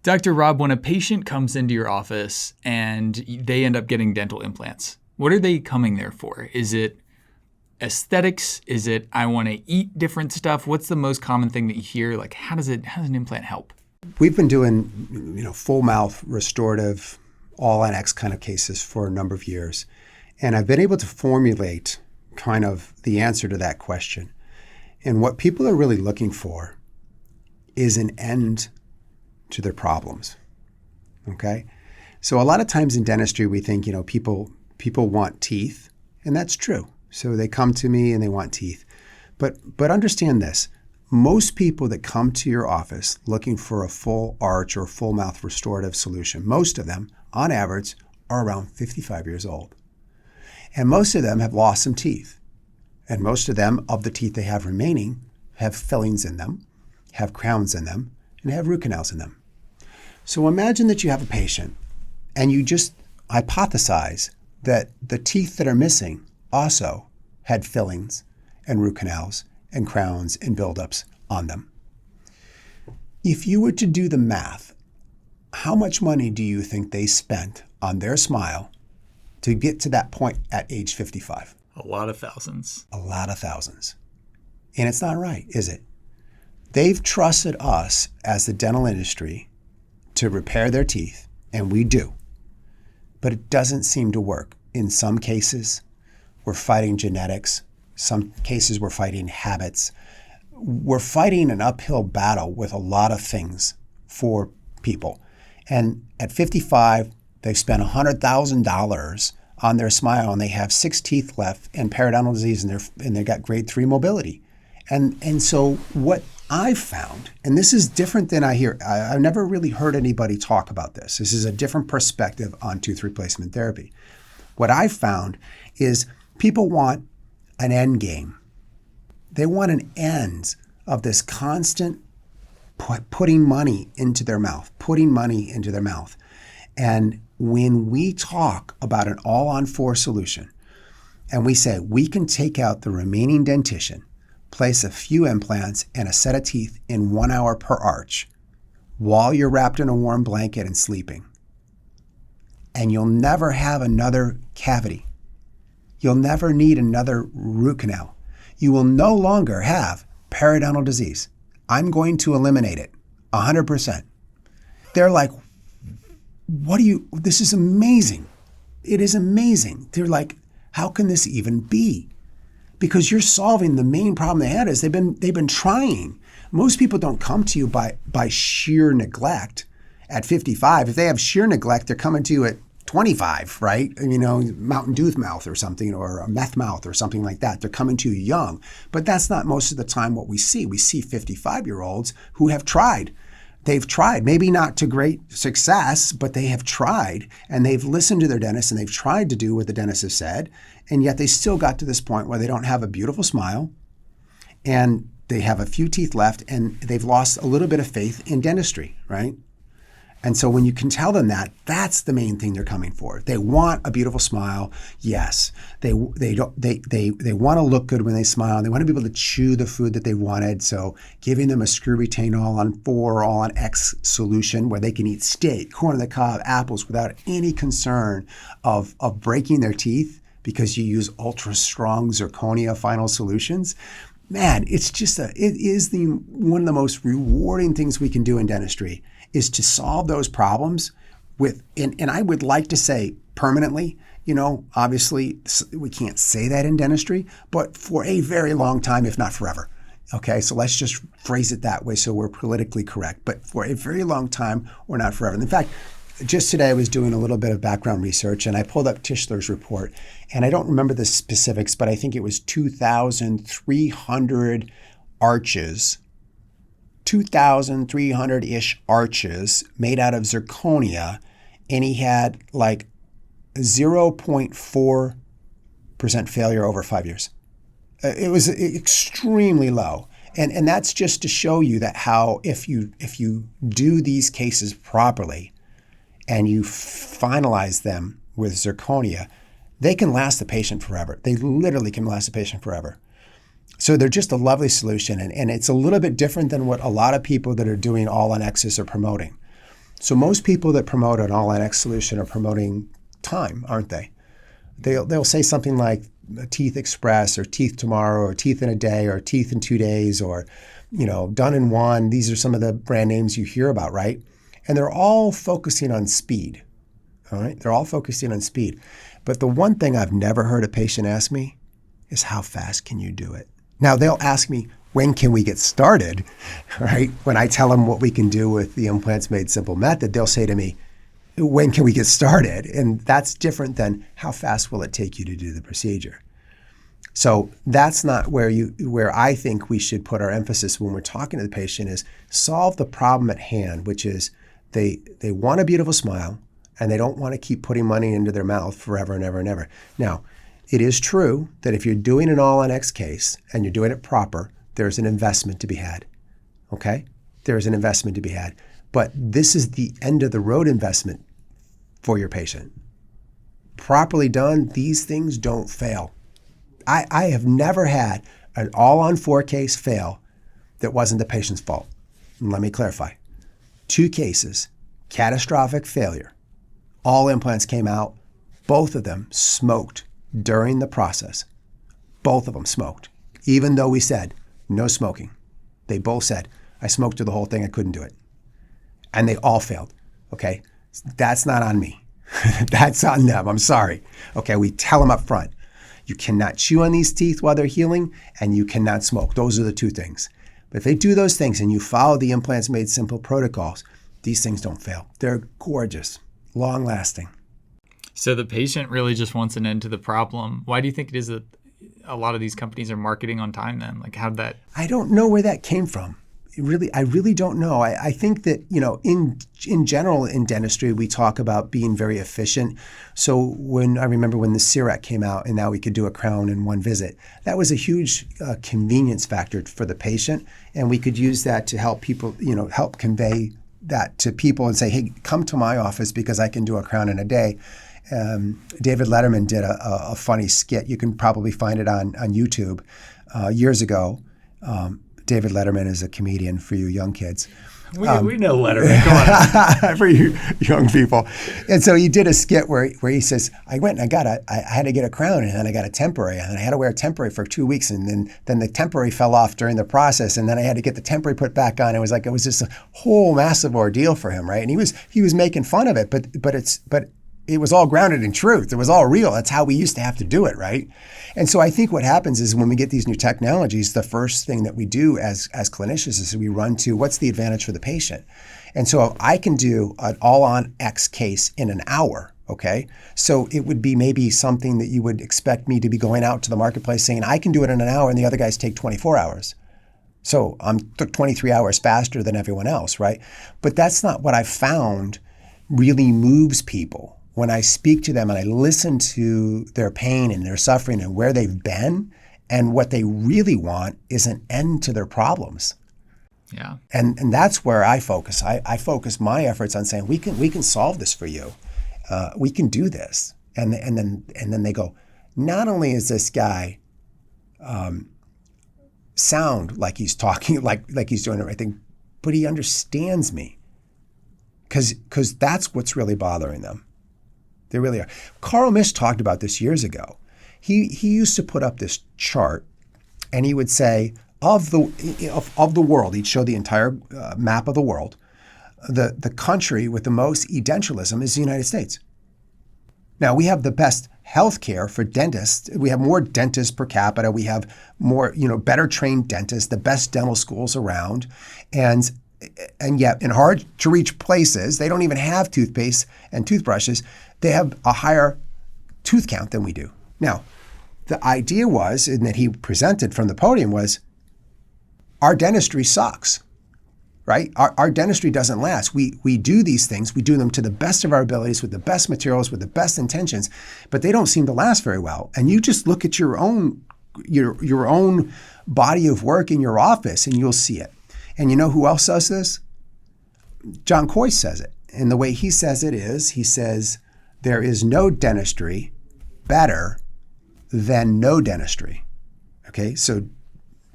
Dr. Rob, when a patient comes into your office and they end up getting dental implants, what are they coming there for? Is it aesthetics? Is it I want to eat different stuff? What's the most common thing that you hear? Like, how does an implant help? We've been doing, full mouth restorative, all on X kind of cases for a number of years. And I've been able to formulate kind of the answer to that question. And what people are really looking for is an end to their problems. Okay? So a lot of times in dentistry, we think, people want teeth, and that's true. So they come to me and they want teeth. But understand this. Most people that come to your office looking for a full arch or full mouth restorative solution, most of them, on average, are around 55 years old. And most of them have lost some teeth. And most of them, of the teeth they have remaining, have fillings in them, have crowns in them, and have root canals in them. So imagine that you have a patient and you just hypothesize that the teeth that are missing also had fillings and root canals and crowns and buildups on them. If you were to do the math, how much money do you think they spent on their smile to get to that point at age 55? A lot of thousands. A lot of thousands. And it's not right, is it? They've trusted us as the dental industry to repair their teeth, and we do. But it doesn't seem to work. In some cases, we're fighting genetics. Some cases, we're fighting habits. We're fighting an uphill battle with a lot of things for people. And at 55, they've spent $100,000 on their smile, and they have 6 teeth left and periodontal disease, and they've got grade 3 mobility. And so what I've found, and this is different than I've never really heard anybody talk about this. This is a different perspective on tooth replacement therapy. What I've found is people want an end game. They want an end of this constant putting money into their mouth. And when we talk about an all-on-4 solution, and we say we can take out the remaining dentition, place a few implants and a set of teeth in 1 hour per arch while you're wrapped in a warm blanket and sleeping, and you'll never have another cavity. You'll never need another root canal. You will no longer have periodontal disease. I'm going to eliminate it 100%. They're like, this is amazing. It is amazing. They're like, how can this even be? Because you're solving the main problem they had is they've been trying. Most people don't come to you by sheer neglect at 55. If they have sheer neglect, they're coming to you at 25, right? Mountain Dew mouth or something, or a meth mouth or something like that. They're coming to you young. But that's not most of the time what we see. We see 55-year-olds who have tried. They've tried, maybe not to great success, but they have tried, and they've listened to their dentist, and they've tried to do what the dentist has said, and yet they still got to this point where they don't have a beautiful smile, and they have a few teeth left, and they've lost a little bit of faith in dentistry, right? And so when you can tell them that, that's the main thing they're coming for. They want a beautiful smile. Yes, they want to look good when they smile. They want to be able to chew the food that they wanted. So giving them a screw retain all-on-4, all-on-X solution where they can eat steak, corn on the cob, apples without any concern of breaking their teeth because you use ultra-strong zirconia final solutions. Man, it is one of the most rewarding things we can do in dentistry is to solve those problems and I would like to say permanently, obviously we can't say that in dentistry, but for a very long time, if not forever. Okay, so let's just phrase it that way so we're politically correct, but for a very long time or not forever. And in fact, just today I was doing a little bit of background research and I pulled up Tischler's report, and I don't remember the specifics, but I think it was 2,300 arches, 2,300-ish arches made out of zirconia, and he had like 0.4% failure over 5 years. It was extremely low. And that's just to show you that how if you do these cases properly and you finalize them with zirconia, they can last the patient forever. They literally can last the patient forever. So they're just a lovely solution, and it's a little bit different than what a lot of people that are doing all on X's are promoting. So most people that promote an all-NX solution are promoting time, aren't they? They'll say something like teeth express or teeth tomorrow or teeth in a day or teeth in 2 days or, done in one. These are some of the brand names you hear about, right? And they're all focusing on speed, all right? They're all focusing on speed. But the one thing I've never heard a patient ask me is how fast can you do it? Now they'll ask me, when can we get started, right? When I tell them what we can do with the Implants Made Simple method, they'll say to me, when can we get started? And that's different than how fast will it take you to do the procedure. So that's not where I think we should put our emphasis when we're talking to the patient is solve the problem at hand, which is they want a beautiful smile and they don't want to keep putting money into their mouth forever and ever and ever. Now, it is true that if you're doing an all-NX case and you're doing it proper, there's an investment to be had, okay? There's an investment to be had. But this is the end of the road investment for your patient. Properly done, these things don't fail. I have never had an all-on-4 case fail that wasn't the patient's fault. And let me clarify. 2 cases, catastrophic failure. All implants came out. Both of them smoked during the process. Both of them smoked, even though we said no smoking. They both said, I smoked through the whole thing, I couldn't do it. And they all failed, okay? That's not on me. That's on them, I'm sorry. Okay, we tell them up front. You cannot chew on these teeth while they're healing, and you cannot smoke. Those are the 2 things. But if they do those things and you follow the Implants Made Simple protocols, these things don't fail. They're gorgeous, long-lasting. So the patient really just wants an end to the problem. Why do you think it is that a lot of these companies are marketing on time then? Like how'd that... I don't know where that came from. I really don't know. I think that, in general in dentistry, we talk about being very efficient. So I remember when the CIRAC came out and now we could do a crown in 1 visit, that was a huge convenience factor for the patient. And we could use that to help people, help convey that to people and say, hey, come to my office because I can do a crown in a day. David Letterman did a funny skit. You can probably find it on YouTube years ago. David Letterman is a comedian for you young kids. We know Letterman. Come on. For you young people. And so he did a skit where he says, I went and I had to get a crown and then I got a temporary and I had to wear a temporary for 2 weeks and then the temporary fell off during the process and then I had to get the temporary put back on. It was just a whole massive ordeal for him, right? And he was making fun of it, but it was all grounded in truth. It was all real. That's how we used to have to do it, right? And so I think what happens is when we get these new technologies, the first thing that we do as clinicians is we run to what's the advantage for the patient. And so if I can do an all-on-X case in an hour, okay? So it would be maybe something that you would expect me to be going out to the marketplace saying, I can do it in an hour and the other guys take 24 hours. So I'm 23 hours faster than everyone else, right? But that's not what I found really moves people. When I speak to them and I listen to their pain and their suffering and where they've been, and what they really want is an end to their problems. Yeah. And that's where I focus. I focus my efforts on saying we can solve this for you. We can do this. And then they go, not only is this guy sound like he's talking like he's doing the right thing, but he understands me. Because that's what's really bothering them. They really are. Carl Misch talked about this years ago. He used to put up this chart, and he would say, of the world, he'd show the entire map of the world. The country with the most edentulosum is the United States. Now, we have the best health care for dentists. We have more dentists per capita. We have more, better trained dentists, the best dental schools around. And yet, in hard to reach places, they don't even have toothpaste and toothbrushes. They have a higher tooth count than we do. Now, the idea was, and that he presented from the podium was, our dentistry sucks, right? Our dentistry doesn't last. We do these things. We do them to the best of our abilities with the best materials, with the best intentions, but they don't seem to last very well. And you just look at your own body of work in your office and you'll see it. And you know who else says this? John Coyce says it. And the way he says it is, he says, there is no dentistry better than no dentistry. Okay, so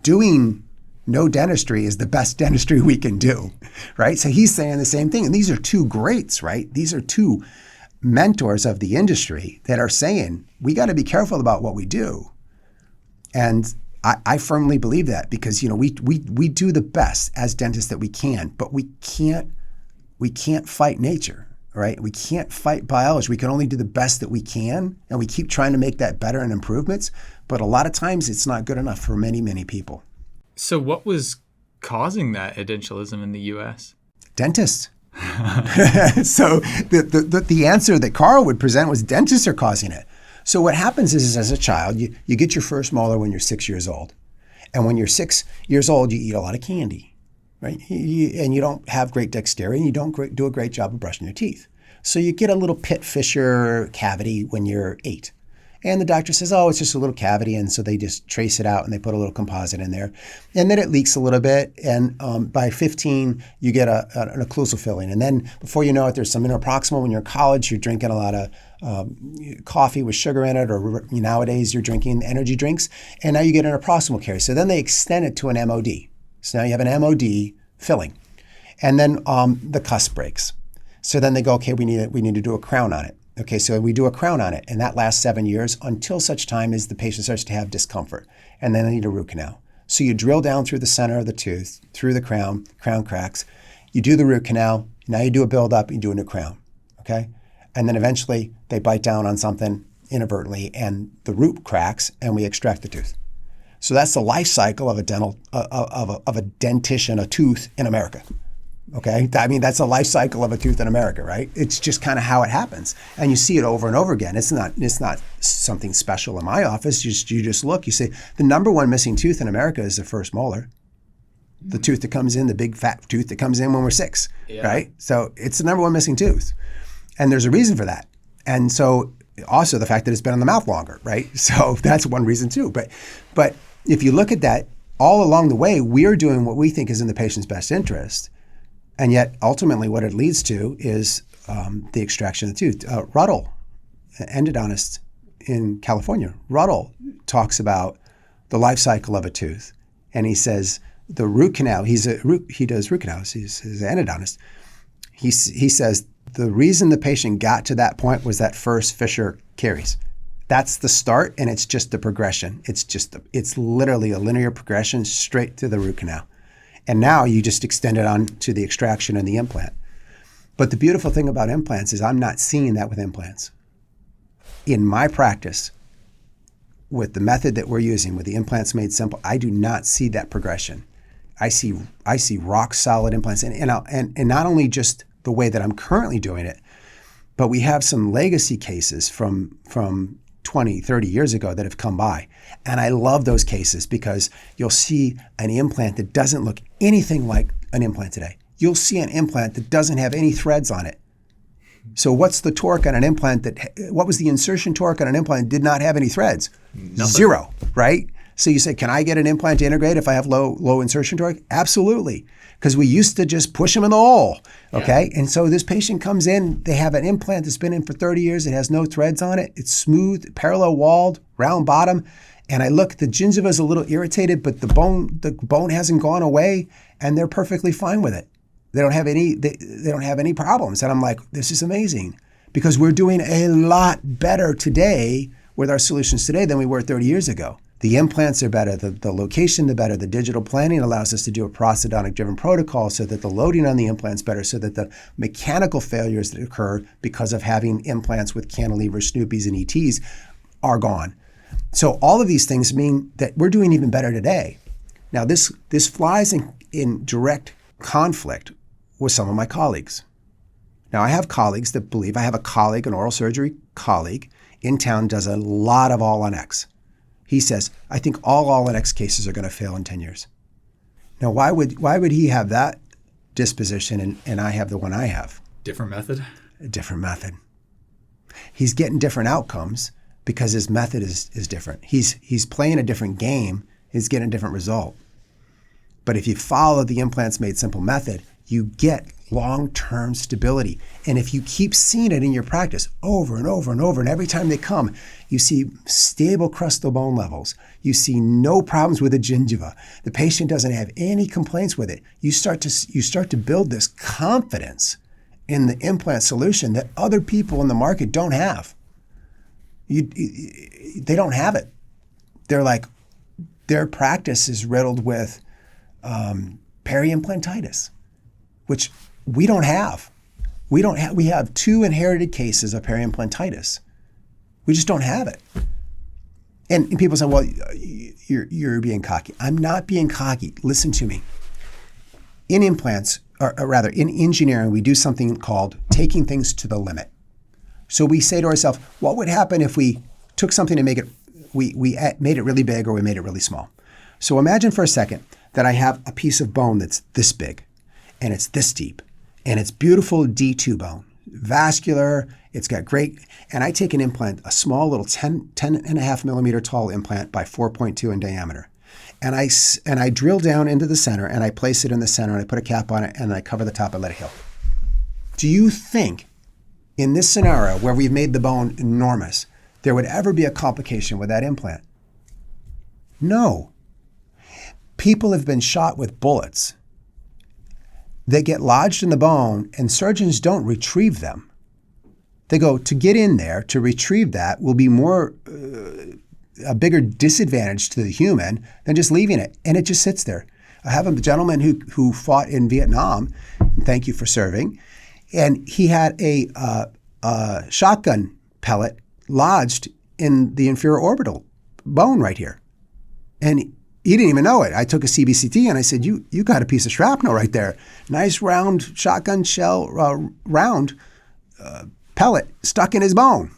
doing no dentistry is the best dentistry we can do, right? So he's saying the same thing. And these are two greats, right? These are two mentors of the industry that are saying, we got to be careful about what we do. And I firmly believe that because, we do the best as dentists that we can, but we can't fight nature, right? We can't fight biology. We can only do the best that we can, and we keep trying to make that better and improvements. But a lot of times it's not good enough for many, many people. So what was causing that edentialism in the U.S.? Dentists. So the answer that Carl would present was dentists are causing it. So what happens is as a child, you get your first molar when you're 6 years old. And when you're 6 years old, you eat a lot of candy, right? And you don't have great dexterity and you don't do a great job of brushing your teeth. So you get a little pit fissure cavity when you're 8. And the doctor says, oh, it's just a little cavity. And so they just trace it out and they put a little composite in there. And then it leaks a little bit. And by 15, you get an occlusal filling. And then before you know it, there's some interproximal. When you're in college, you're drinking a lot of coffee with sugar in it. Or nowadays, you're drinking energy drinks. And now you get interproximal caries. So then they extend it to an MOD. So now you have an MOD filling. And then the cusp breaks. So then they go, okay, we need to do a crown on it. Okay, so we do a crown on it, and that lasts 7 years until such time as the patient starts to have discomfort, and then they need a root canal. So you drill down through the center of the tooth, through the crown cracks, you do the root canal, now you do a build-up, you do a new crown, okay? And then eventually they bite down on something inadvertently, and the root cracks, and we extract the tooth. So that's the life cycle of a dentition, a tooth in America. Okay, I mean, that's a life cycle of a tooth in America, right? It's just kind of how it happens. And you see it over and over again. It's not something special in my office. You just look, you say, the number one missing tooth in America is the first molar. The tooth that comes in, the big fat tooth that comes in when we're 6, right? So it's the number one missing tooth. And there's a reason for that. And so also the fact that it's been in the mouth longer, right? So that's one reason too. But if you look at that, all along the way, we're doing what we think is in the patient's best interest. And yet, ultimately, what it leads to is the extraction of the tooth. Ruddle, an endodontist in California, Ruddle talks about the life cycle of a tooth. And he says the root canal, he does root canals, he's an endodontist. He says the reason the patient got to that point was that first fissure caries. That's the start, and it's just the progression. It's literally a linear progression straight to the root canal. And now you just extend it on to the extraction and the implant. But the beautiful thing about implants is I'm not seeing that with implants. In my practice, with the method that we're using, with the implants made simple, I do not see that progression. I see rock solid implants. And not only just the way that I'm currently doing it, but we have some legacy cases from 20, 30 years ago that have come by. And I love those cases because you'll see an implant that doesn't look anything like an implant today. You'll see an implant that doesn't have any threads on it. So what's the torque on an implant what was the insertion torque on an implant that did not have any threads? Nothing. 0, right? So you say, can I get an implant to integrate if I have low insertion torque? Absolutely. Because we used to just push them in the hole, okay? Yeah. And so this patient comes in, they have an implant that's been in for 30 years, it has no threads on it, it's smooth, parallel walled, round bottom, and I look, the gingiva is a little irritated, but the bone hasn't gone away, and they're perfectly fine with it. They don't have any problems. And I'm like, this is amazing, because we're doing a lot better today with our solutions today than we were 30 years ago. The implants are better, the location the better, the digital planning allows us to do a prosthodontic-driven protocol so that the loading on the implant's better, so that the mechanical failures that occur because of having implants with cantilevers, snoopies, and ETs are gone. So all of these things mean that we're doing even better today. Now this flies in direct conflict with some of my colleagues. Now I have colleagues that believe, I have a colleague, an oral surgery colleague in town, does a lot of all-on-X. He says, I think all all-on-X cases are going to fail in 10 years. Now, why would he have that disposition and I have the one I have? Different method? A different method. He's getting different outcomes because his method is different. He's playing a different game. He's getting a different result. But if you follow the Implants Made Simple method, you get long-term stability. And if you keep seeing it in your practice over and over and over, and every time they come, you see stable crustal bone levels. You see no problems with the gingiva. The patient doesn't have any complaints with it. You start to build this confidence in the implant solution that other people in the market don't have. They don't have it. They're like, their practice is riddled with peri-implantitis, which we don't have. We have 2 inherited cases of peri-implantitis. We just don't have it. And people say, well, you're being cocky. I'm not being cocky. Listen to me. In implants, or rather in engineering, we do something called taking things to the limit. So we say to ourselves, what would happen if we took something and we made it really big or we made it really small? So imagine for a second that I have a piece of bone that's this big and it's this deep and it's beautiful D2 bone, vascular, it's got great, and I take an implant, a small little 10.5 millimeter tall implant by 4.2 in diameter. And I drill down into the center and I place it in the center and I put a cap on it and I cover the top and let it heal. Do you think in this scenario where we've made the bone enormous, there would ever be a complication with that implant? No. People have been shot with bullets. They get lodged in the bone and surgeons don't retrieve them. They go, to get in there, to retrieve that will be a bigger disadvantage to the human than just leaving it. And it just sits there. I have a gentleman who fought in Vietnam, and thank you for serving, and he had a shotgun pellet lodged in the inferior orbital bone right here. And he didn't even know it. I took a CBCT and I said, you got a piece of shrapnel right there. Nice round shotgun shell, round pellet stuck in his bone.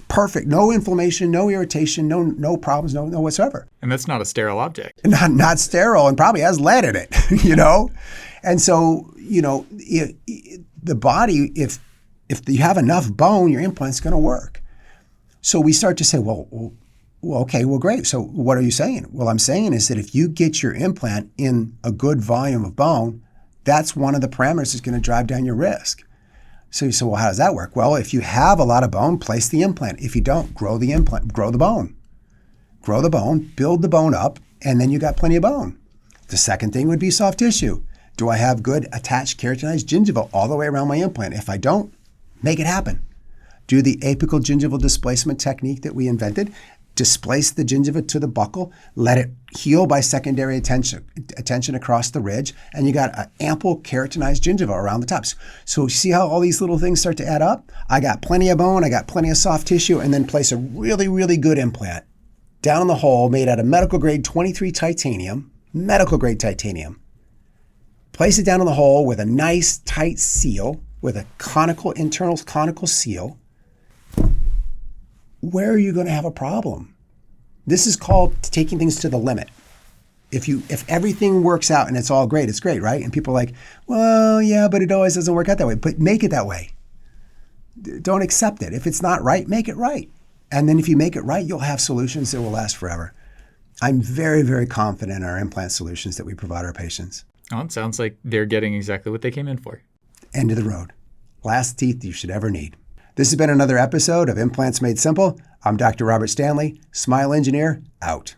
Perfect. No inflammation, no irritation, no problems, no whatsoever. And that's not a sterile object. Not sterile, and probably has lead in it, And so, the body, if you have enough bone, your implant's going to work. So we start to say, well, okay, great. So what are you saying? Well, I'm saying is that if you get your implant in a good volume of bone, that's one of the parameters that's going to drive down your risk. So you say, well, how does that work? Well, if you have a lot of bone, place the implant. If you don't, grow the implant, grow the bone. Grow the bone, build the bone up, and then you got plenty of bone. The second thing would be soft tissue. Do I have good attached keratinized gingiva all the way around my implant? If I don't, make it happen. Do the apical gingival displacement technique that we invented. Displace the gingiva to the buccal, let it heal by secondary attention across the ridge, and you got an ample keratinized gingiva around the tops. So see how all these little things start to add up? I got plenty of bone, I got plenty of soft tissue, and then place a really, really good implant down in the hole made out of medical grade 23 titanium, Place it down in the hole with a nice tight seal, with a internal conical seal. Where are you going to have a problem? This is called taking things to the limit. If everything works out and it's all great, it's great, right? And people are like, well, yeah, but it always doesn't work out that way. But make it that way. Don't accept it. If it's not right, make it right. And then if you make it right, you'll have solutions that will last forever. I'm very, very confident in our implant solutions that we provide our patients. Oh, it sounds like they're getting exactly what they came in for. End of the road. Last teeth you should ever need. This has been another episode of Implants Made Simple. I'm Dr. Robert Stanley, Smile Engineer, out.